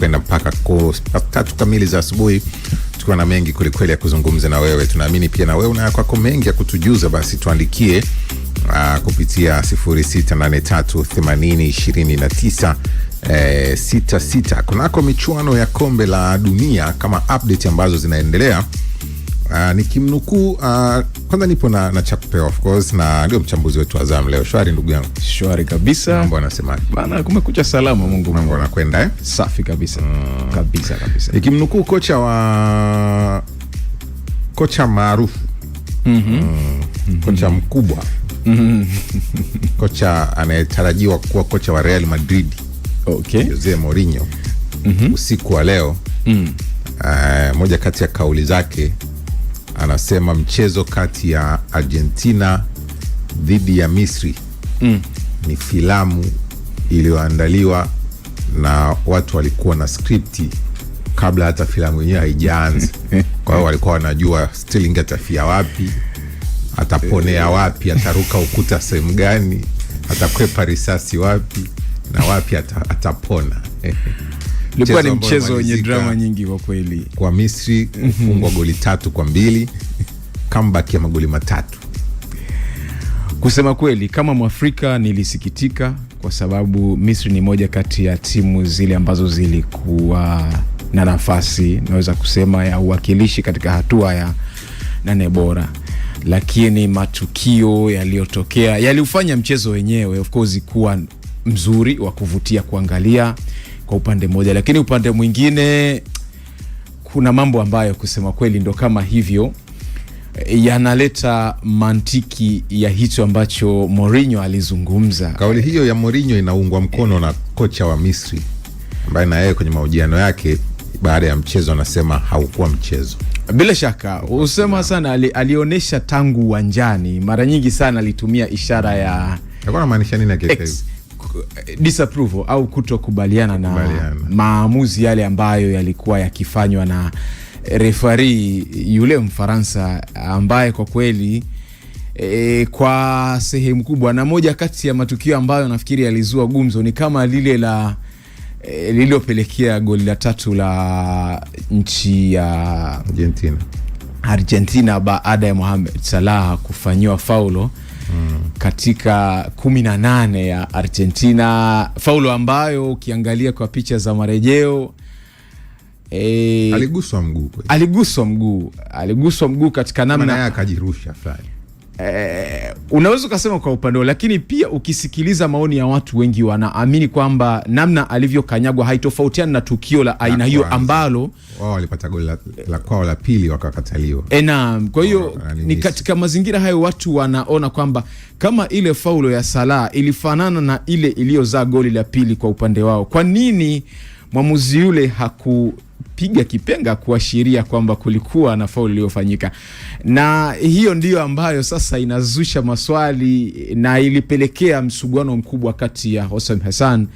kwenda mpaka 3 kamili za asubuhi, tukiwa na mengi kwelikweli ya kuzungumza na wewe. Tunaamini pia na wewe una kwako mengi ya kutujuza, basi tuandikie kupitia 0683802966. Kunako michuano ya kombe la dunia kama update ambazo zinaendelea. Nikimnukuu, kwanza nipo na Chakupewa of course, na ndio mchambuzi wetu wa Azam leo. Shwari ndugu yangu? Shwari kabisa. Mambo anasemaje? Bana, kumekucha salama, Mungu. Mambo yanakwenda safi kabisa. Kabisa. Nikimnukuu kocha maarufu, kocha mkubwa, kocha anayetarajiwa kuwa kocha wa Real Madrid, Jose Mourinho, usiku wa leo, moja kati ya kauli zake anasema mchezo kati ya Argentina dhidi ya Misri ni filamu iliyoandaliwa na watu walikuwa na skripti kabla hata filamu yenyewe haijaanza. Kwa hiyo walikuwa wanajua Sterling atafia wapi, ataponea wapi, ataruka ukuta sehemu gani, atakwepa risasi wapi na wapi atapona. Ilikuwa ni mchezo wenye drama nyingi kwa kweli. Kwa Misri kufungwa goli 3-2, comeback ya magoli 3. Kusema kweli, kama Mwafrika nilisikitika kwa sababu Misri ni moja kati ya timu zile ambazo zilikuwa na nafasi, naweza kusema, ya uwakilishi katika hatua ya 8 bora. Lakini matukio yaliyotokea yaliufanya mchezo wenyewe of course kuwa mzuri wa kuvutia kuangalia kwa upande mmoja, lakini upande mwingine kuna mambo ambayo kusema kweli ndo kama hivyo yanaleta mantiki ya hicho ambacho Mourinho alizungumza. Kauli hiyo ya Mourinho inaungwa mkono na kocha wa Misri ambaye na yeye kwenye mahojiano yake baada ya mchezo anasema haukuwa mchezo. Bila shaka usema sana alionyesha tangu uwanjani, mara nyingi sana alitumia ishara ya alikuwa anamaanisha nini akisema disapproval au kutokubaliana na maamuzi yale ambayo yalikuwa yakifanywa na referee yule Mfaransa, ambaye kwa kweli kwa sehemu kubwa, na moja kati ya matukio ambayo nafikiri yalizua gumzo ni kama lile la lililopelekea goli la 3 la nchi ya Argentina baada ya Mohamed Salah kufanyiwa faulo katika 18 ya Argentina, faulo ambayo ukiangalia kwa picha za marejeo aliguswa mguu katika namna akajirusha fulani. Unaweza kusema kwa upande, lakini pia ukisikiliza maoni ya watu wengi wanaamini kwamba namna alivyokanyagwa haitofautiana na tukio la aina hiyo ambalo wao walipata goli la kwao la pili wakakataliwa. Naam, kwa hiyo ni katika mazingira hayo watu wanaona kwamba kama ile faulo ya Salah ilifanana na ile iliyozaa goli la pili kwa upande wao, kwa nini mwamuzi yule hakupiga kipenga kuashiria kwamba kulikuwa na faulu iliyofanyika? Na hiyo ndiyo ambayo sasa inazusha maswali na ilipelekea msuguano mkubwa kati ya Hosam Hassan,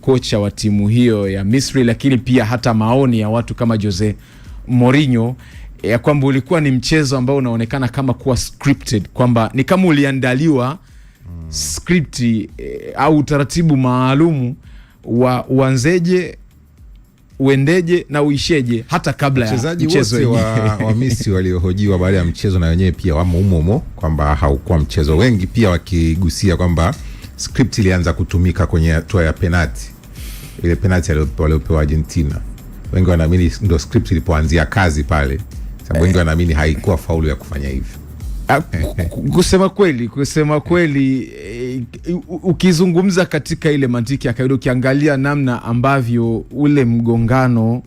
kocha wa timu hiyo ya Misri, lakini pia hata maoni ya watu kama Jose Mourinho ya kwamba ulikuwa ni mchezo ambao unaonekana kama kuwa scripted, kwamba ni kama uliandaliwa script au utaratibu maalumu wa uanzeje, uendeje na uisheje hata kabla ya mchezo wenyewe. wa Misri waliohojiwa baada ya mchezo na wenyewe pia wamo umo kwamba haukuwa mchezo, wengi pia wakigusia kwamba script ilianza kutumika kwenye hatua ya penalti, ile penalti waliopewa Argentina. Wengi wanaamini ndio script ilipoanzia kazi pale, sababu wengi wanaamini haikuwa faulu ya kufanya hivyo. Kusema kweli ukizungumza katika ile mantiki ya kawaida, ukiangalia namna ambavyo ule mgongano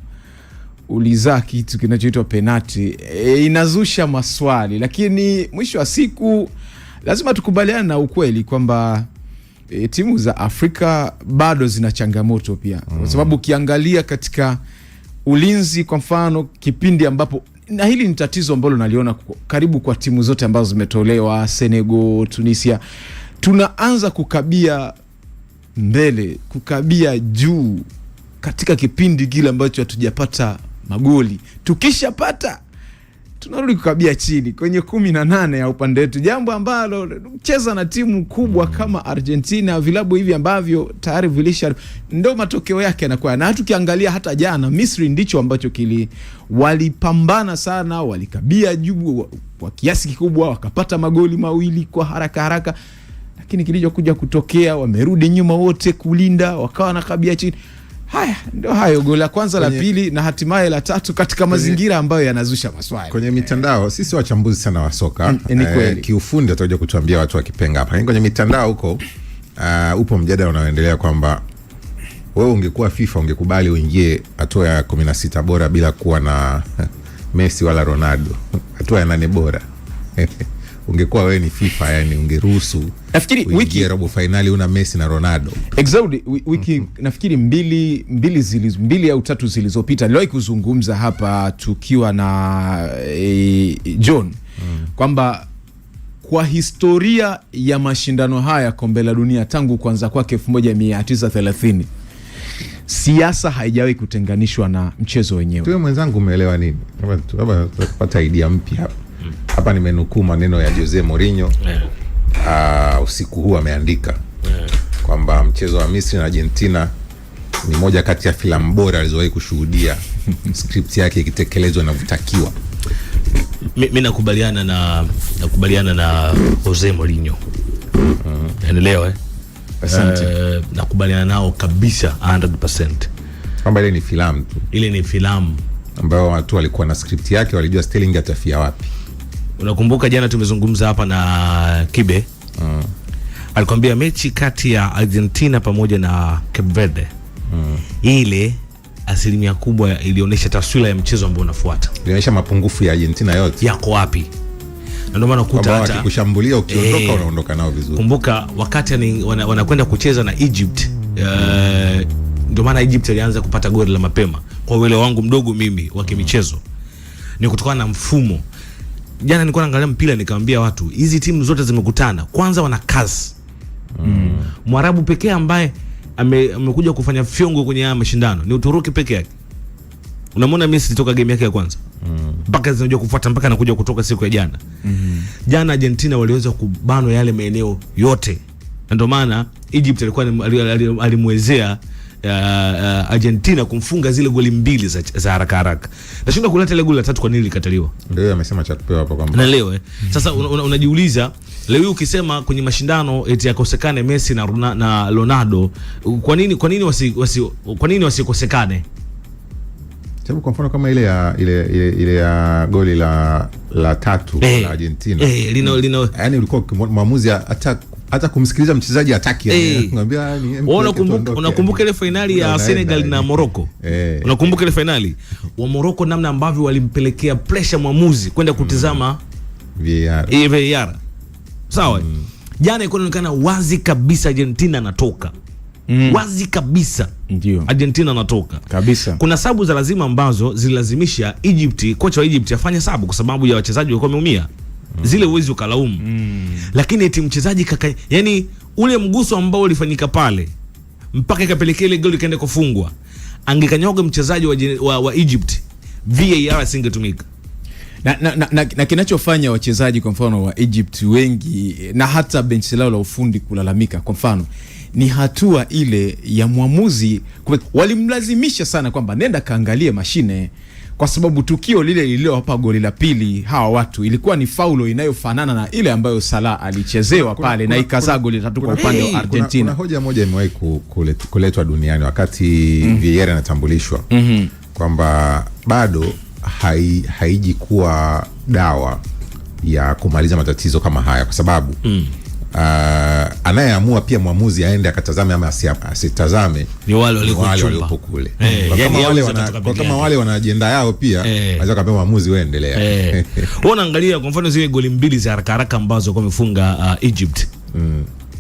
ulizaa kitu kinachoitwa penalti, inazusha maswali, lakini mwisho wa siku lazima tukubaliane na ukweli kwamba timu za Afrika bado zina changamoto pia, kwa sababu ukiangalia katika ulinzi kwa mfano, kipindi ambapo, na hili ni tatizo ambalo naliona karibu kwa timu zote ambazo zimetolewa, Senegal, Tunisia, tunaanza kukabia mbele, kukabia juu katika kipindi kile ambacho hatujapata magoli. Tukishapata tunarudi kukabia chini kwenye 18 ya upande wetu, jambo ambalo cheza na timu kubwa kama Argentina, vilabu hivi ambavyo tayari vilisha, ndo matokeo yake yanakuwa. Na tukiangalia hata jana Misri ndicho ambacho walipambana sana, walikabia juu kwa kiasi kikubwa, wakapata magoli mawili kwa haraka, lakini kilichokuja kutokea wamerudi nyuma wote kulinda, wakawa nakabia chini. Haya ndio hayo, goli la kwanza, la pili na hatimaye la tatu katika mazingira ambayo yanazusha maswali kwenye mitandao. Sisi wachambuzi sana wa soka kiufundi atakuja kutuambia watu wakipenga hapa. Kwenye mitandao huko upo mjadala unaoendelea kwamba wewe ungekuwa FIFA ungekubali uingie hatua ya 16 bora bila kuwa na Messi wala Ronaldo, hatua ya 8 bora ungekuwa wewe ni FIFA, yani ungeruhusu nafikiri wiki robo finali una Messi na Ronaldo? Exactly, wiki nafikiri mbili au tatu zilizopita niliwahi kuzungumza hapa tukiwa na John kwamba kwa historia ya mashindano haya kombe la dunia tangu kuanza kwake 1930 siasa haijawahi kutenganishwa na mchezo wenyewe. Wewe mwenzangu umeelewa nini? Labda tupata idea mpya hapa. Hapa nimenukuu maneno ya Jose Mourinho usiku huu ameandika kwamba mchezo wa Misri na Argentina ni moja kati ya filamu bora alizowahi kushuhudia, script yake ikitekelezwa inavyotakiwa. Mimi nakubaliana na Jose Mourinho. Endelea asante. Nakubaliana nao kabisa 100%. Kwamba ile ni filamu tu. Ile ni filamu ambayo watu walikuwa na script yake, walijua Sterling atafia wapi. Unakumbuka jana tumezungumza hapa na Kibe. Alikwambia mechi kati ya Argentina pamoja na Cape Verde. Ile asilimia kubwa ilionyesha taswira ya mchezo ambao unafuata. Ilionyesha mapungufu ya Argentina yote. Yako wapi? Na ndio maana kuta hata kushambulia ukiondoka unaondoka nao vizuri. Kumbuka wakati wanakwenda kucheza na Egypt, ndio maana Egypt ilianza kupata goli la mapema. Kwa uelewa wangu mdogo mimi wa kimichezo ni kutokana na mfumo. Jana nilikuwa naangalia mpira nikamwambia watu hizi timu zote zimekutana, kwanza wana kazi. Mwarabu pekee ambaye amekuja kufanya fyongo kwenye haya mashindano ni Uturuki pekee yake. Unamwona Messi toka game yake ya kwanza mpaka zinajua kufuata mpaka anakuja kutoka siku ya jana. Jana Argentina waliweza kubanwa yale maeneo yote. Ndio maana Egypt alikuwa alimwezea Argentina kumfunga zile goli mbili za haraka. Nashinda kuleta ile goli la tatu kwa nini likataliwa? Ndio amesema cha kupewa hapo kwamba. Na leo sasa unajiuliza leo ukisema kwenye mashindano eti yakosekane Messi na Ronaldo, kwa nini wasikosekane? Sababu kwa mfano kama ile ya goli la tatu la Argentina. Yaani ulikuwa maamuzi hata kumsikiliza mchezaji hataki, ngambia ni unakumbuka ile finali ya Senegal na Morocco? Unakumbuka ile finali wa Morocco namna ambavyo walimpelekea pressure mwamuzi kwenda kutizama VAR. Sawa. Jana inaonekana wazi kabisa Argentina anatoka. Wazi kabisa. Ndio. Argentina anatoka kabisa. Kuna sabu za lazima ambazo zililazimisha Egypt, kocha wa Egypt afanye sabu kwa sababu ya wachezaji walikuwa wameumia. Zile uwezi ukalaumu. Lakini eti mchezaji yani ule mguso ambao ulifanyika pale mpaka ikapelekea ile goli kaenda kufungwa, angekanyoga mchezaji wa Egypt, VAR singetumika. Na kinachofanya wachezaji kwa mfano wa Egypt wengi na hata benchi lao la ufundi kulalamika kwa mfano ni hatua ile ya mwamuzi. Walimlazimisha sana kwamba nenda kaangalie mashine, kwa sababu tukio lile lililowapa goli la pili hawa watu ilikuwa ni faulo inayofanana na ile ambayo Salah alichezewa pale na ikazaa goli la tatu kwa upande wa Argentina. Kuna hoja moja imewahi kuletwa duniani wakati VAR inatambulishwa kwamba bado haiji kuwa dawa ya kumaliza matatizo kama haya, kwa sababu anayeamua pia mwamuzi aende akatazame ama asitazame ni wale waliopo kule. Kama wale wana ajenda yao pia anaweza kupewa mwamuzi wewe endelea. Unaangalia kwa mfano zile goli mbili za haraka ambazo wamefunga Egypt.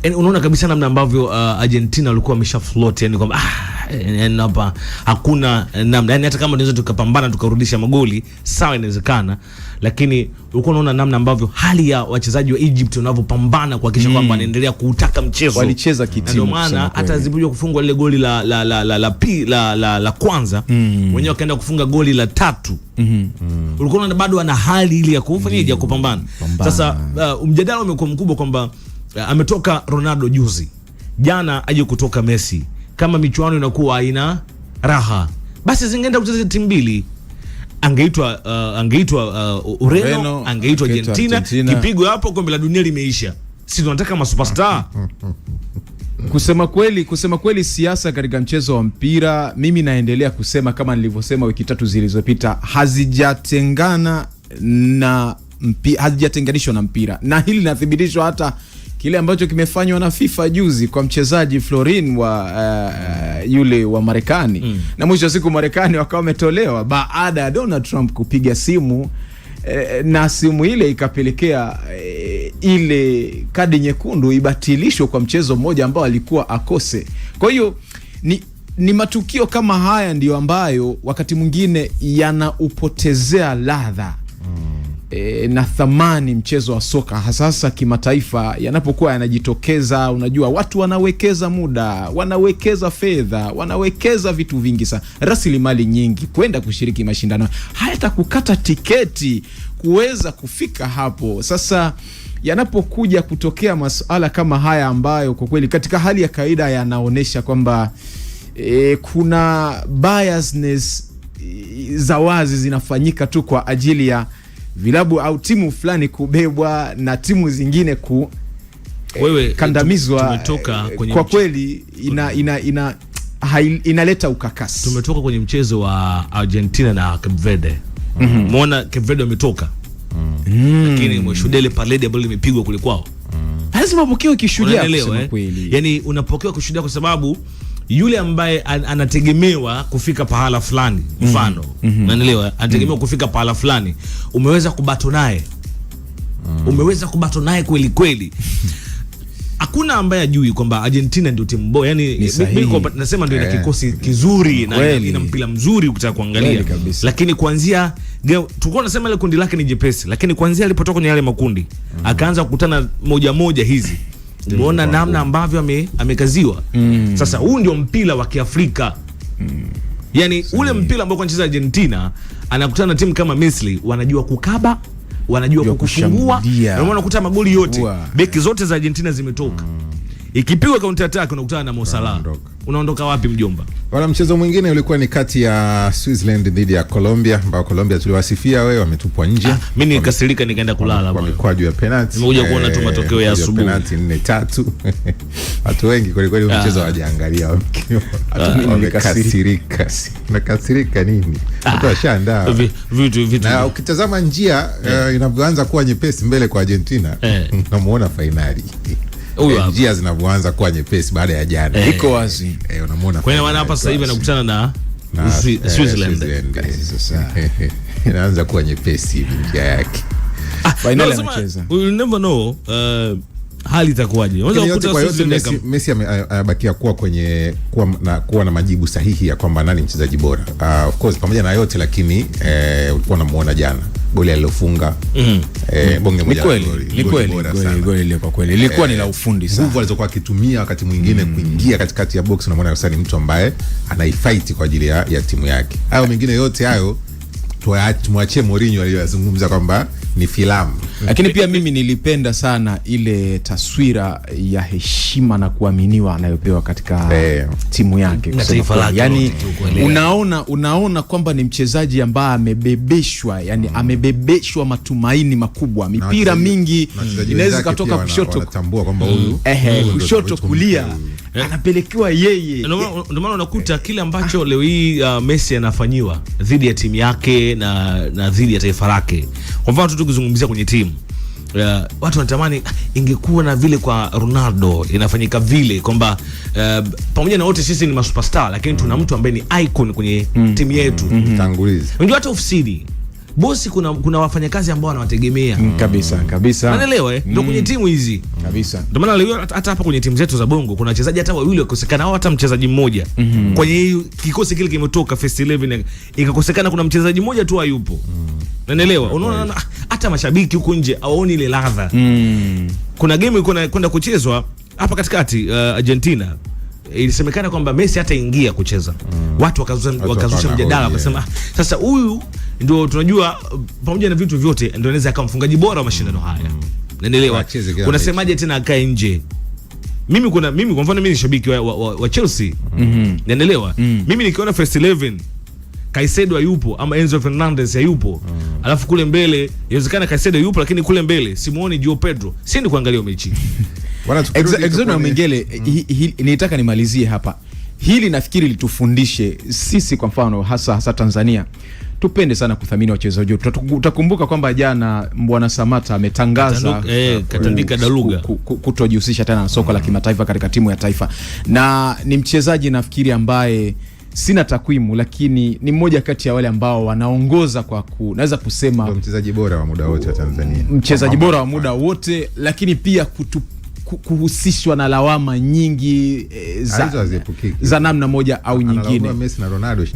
yani unaona kabisa namna ambavyo Argentina walikuwa wamesha float, yani kwamba hapa hakuna namna, yani hata kama tunaweza tukapambana tukarudisha magoli sawa, inawezekana, lakini ulikuwa unaona namna ambavyo hali ya wachezaji wa Egypt wanavyopambana kuhakikisha kwamba wanaendelea kuutaka mchezo, walicheza kitimo. Ndio maana hata zilipojua kufungwa ile goli la kwanza, wenyewe wakaenda kufunga goli la 3. Ulikuwa unaona bado ana hali ile ya kufanya ya kupambana. Sasa mjadala umekuwa mkubwa kwamba ametoka Ronaldo juzi, jana aje kutoka Messi. Kama michuano inakuwa haina raha, basi zingeenda kucheza timu mbili, angeitwa Ureno, angeitwa Argentina. Kipigo hapo, kombe la dunia limeisha. Sisi tunataka masuperstar. Kusema kweli siasa katika mchezo wa mpira, mimi naendelea kusema kama nilivyosema wiki 3 zilizopita, hazijatenganishwa na mpira, na hili linathibitishwa hata kile ambacho kimefanywa na FIFA juzi kwa mchezaji Florin wa yule wa Marekani. Na mwisho wa siku Marekani wakawa wametolewa baada ya Donald Trump kupiga simu, na simu ile ikapelekea ile kadi nyekundu ibatilishwe kwa mchezo mmoja ambao alikuwa akose. Kwa hiyo ni matukio kama haya ndiyo ambayo wakati mwingine yanaupotezea ladha na thamani mchezo wa soka, hasa kimataifa, yanapokuwa yanajitokeza. Unajua, watu wanawekeza muda, wanawekeza fedha, wanawekeza vitu vingi sana, rasilimali nyingi kwenda kushiriki mashindano, hata kukata tiketi kuweza kufika hapo. Sasa yanapokuja kutokea masuala kama haya ambayo kwa kweli katika hali ya kawaida yanaonesha kwamba kuna biasness za wazi zinafanyika tu kwa ajili ya vilabu au timu fulani kubebwa na timu zingine kandamizwa, kwa kweli inaleta ukakasi. Tumetoka kwenye mchezo wa Argentina na Cape Verde. Muona Cape Verde wametoka. Lakini mshudele palede ambalo limepigwa kule kwao. Lazima upokewe kishujaa kusema kweli. Yani unapokewa kishujaa kwa sababu yule ambaye anategemewa kufika pahala fulani, mfano, unaelewa, anategemewa kufika pahala fulani, umeweza kubato naye. Umeweza kubato naye kweli kweli. Hakuna ambaye ajui kwamba Argentina ndio timu bora. Yani mimi nasema ndio ina kikosi kizuri na ina mpira mzuri ukitaka kuangalia. Lakini kuanzia tulikuwa tunasema ile kundi lake ni jepesi, lakini kuanzia alipotoka kwenye yale makundi akaanza kukutana moja hizi, umeona namna ambavyo amekaziwa. Sasa huu ndio mpira wa Kiafrika. Yani ule mpira ambao anacheza Argentina, anakutana na timu kama Misri, wanajua kukaba, wanajua kukufungua, na unakuta magoli yote, beki zote za Argentina zimetoka. Ikipigwa counter attack unakutana na Mo Salah. Unaondoka wapi mjomba? Wala mchezo mwingine ulikuwa ni kati ya Switzerland dhidi ya Colombia, ambao Colombia tuliwasifia wewe, wametupwa nje. Mimi nikasirika nikaenda kulala kwa mikwaju ya penalty. Nimekuja kuona tu matokeo ya asubuhi. Penalty 4-3. Watu wengi kweli mchezo hawajaangalia. Wamekasirika. Nakasirika nini? Watu washaandaa. Vitu. Na ukitazama njia inavyoanza kuwa nyepesi mbele kwa Argentina, unamuona finali. Njia zinavyoanza kuwa nyepesi baada ya jana. Iko wazi. Unamuona. Kwa hiyo hapa sasa hivi anakutana na Switzerland. Inaanza kuwa nyepesi hivi njia yake. Finali anacheza. We will never know hali itakuwaje. Unaweza kukuta Messi amebakia kuwa na majibu sahihi ya kwamba nani mchezaji bora. Of course pamoja na yote, lakini ulikuwa unamuona jana goli alilofunga, bonge moja goli. Ni kweli goli kwa kweli ilikuwa ni la ufundi sana. Nguvu alizokuwa akitumia wakati mwingine kuingia katikati ya box, unamuona sasa ni mtu ambaye anaifight kwa ajili ya timu yake. Hayo mengine yote hayo tumwachie Mourinho aliyozungumza kwamba ni filamu. Lakini pia mimi nilipenda sana ile taswira ya heshima na kuaminiwa anayopewa katika timu yake. Yani unaona kwamba ni mchezaji ambaye amebebeshwa, yani amebebeshwa matumaini makubwa. Mipira mingi inaweza kutoka kushoto, wanatambua kwamba huyu kushoto kulia anapelekewa yeye. Ndio maana unakuta kile ambacho leo hii Messi anafanyiwa dhidi ya timu yake na dhidi ya taifa lake. Kwa mfano tukizungumzia kwenye timu, watu wanatamani ingekuwa na vile kwa Ronaldo inafanyika vile kwamba pamoja na wote sisi ni masuperstar, lakini tuna mtu ambaye ni icon kwenye timu yetu. Tangulizi. Unajua hata ofisini bosi kuna wafanyakazi ambao wanawategemea. Kabisa. Unaelewa ndio kwenye timu hizi. Kabisa. Ndio maana leo hata hapa kwenye timu zetu za Bongo kuna wachezaji hata wawili wakosekana au hata mchezaji mmoja. Kwenye kikosi kile kimetoka first 11 ikakosekana kuna mchezaji mmoja tu hayupo. Unaelewa? Unaona hata mashabiki huko nje hawaoni ile ladha. Kuna game ilikuwa kwenda kuchezwa hapa katikati Argentina. Ilisemekana kwamba Messi hata ingia kucheza. Watu wakazusha mjadala wakasema sasa huyu ndio tunajua pamoja na vitu vyote ndio anaweza akawa mfungaji bora wa mashindano haya. Unaelewa? Unasemaje tena akae nje? Mimi kwa mfano mimi ni shabiki wa Chelsea. Unaelewa? Mimi nikiona first 11 Caicedo hayupo ama Enzo Fernandez hayupo. Alafu kule mbele inawezekana Caicedo yupo lakini kule mbele simuoni Joao Pedro. Siendi kuangalia mechi. Exodo Mengele, nitaka nimalizie hapa. Hili nafikiri litufundishe sisi kwa mfano hasa Tanzania. Tupende sana kuthamini wachezaji wetu. Utakumbuka kwamba jana Bwana Samata ametangaza Katandika Daluga kutojihusisha tena na soka la kimataifa katika timu ya taifa. Na ni mchezaji nafikiri ambaye sina takwimu lakini ni mmoja kati ya wale ambao wanaongoza kwa naweza kusema mchezaji bora wa muda wote wa Tanzania. Mchezaji bora wa muda wote, lakini pia kuhusishwa na lawama nyingi za namna moja au nyingine. Messi na Ronaldo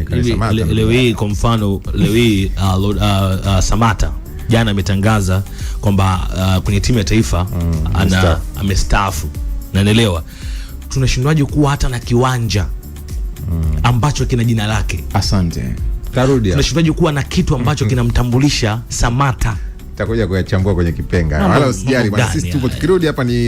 leo hii kwa mfano Samata jana ametangaza kwamba kwenye timu ya taifa amestaafu. Naelewa tunashindwaje kuwa hata na kiwanja ambacho kina jina lake. Asante. Tunashindwaje kuwa na kitu ambacho kinamtambulisha Samata. Takuja kuyachambua kwenye kipenga. Wala usijali bwana, sisi tuko tukirudi hapa ni